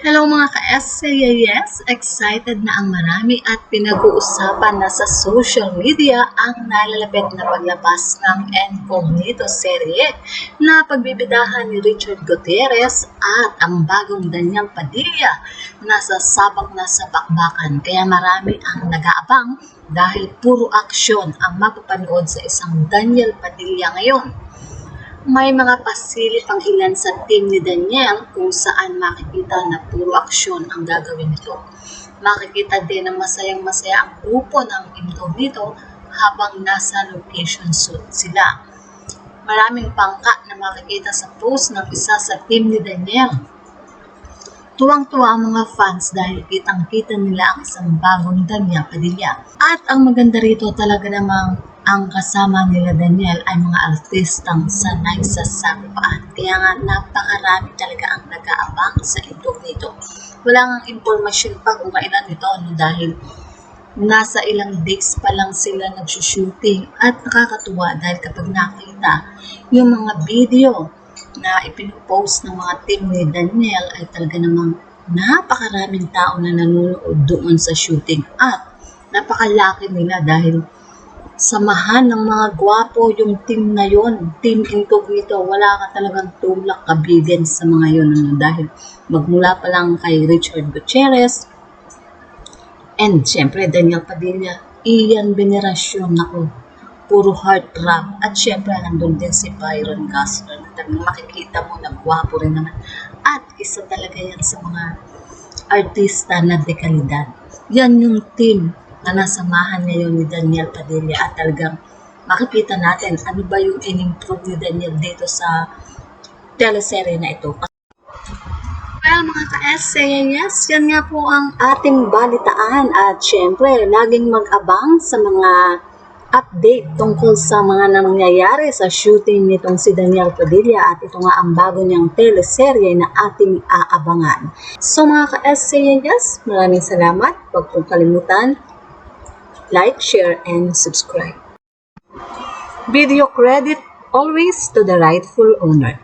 Hello mga ka-SCAS! Excited na ang marami at pinag-uusapan na sa social media ang nalalapit na paglabas ng Incognito serye na pagbibidahan ni Richard Gutierrez at ang bagong Daniel Padilla na sasabak na sa bakbakan. Kaya marami ang nag-aabang dahil puro aksyon ang mapapanood sa isang Daniel Padilla ngayon. May mga pasilip ang ilan sa team ni Daniel kung saan makikita na puro aksyon ang gagawin nito. Makikita din na masayang-masaya ang grupo ng Incognito habang nasa location shoot sila. Maraming pangka na makikita sa post ng isa sa team ni Daniel. Tuwang-tuwa ang mga fans dahil kitang-kita nila ang isang bagong Daniel Padilla. At ang maganda rito talaga namang ang kasama nila Daniel ay mga artistang sanay sa sagupaan. Kaya nga napakarami talaga ang nag-aabang sa Incognito. Wala nga impormasyon pa kung kailan ito dahil nasa ilang days pa lang sila nagsushooting at nakakatuwa dahil kapag nakita yung mga video na ipinupost ng mga team ni Daniel ay talaga namang napakaraming tao na nanonood doon sa shooting at napakalaki nila dahil samahan ng mga gwapo yung team na yon, Team Incognito. Wala ka talagang tulak kabigan sa mga yon dahil magmula pa lang kay Richard Gutierrez and syempre Daniel Padilla, Ian Veneracion, ako puro heartthrob, at syempre nandun din si Byron Castro na talagang makikita mo na gwapo rin naman at isa talaga yan sa mga artista na dekalidad. Yan yung team na nasamahan ngayon ni Daniel Padilla at talagang makikita natin ano ba yung in-improve ni Daniel dito sa teleserye na ito. Well mga ka-SCAS, yan nga po ang ating balitaan at syempre laging mag-abang sa mga update tungkol sa mga nangyayari sa shooting nitong si Daniel Padilla at ito nga ang bago niyang teleserye na ating aabangan. So mga ka-SCAS, maraming salamat. Huwag pong kalimutan like, share, and subscribe. Video credit always to the rightful owner.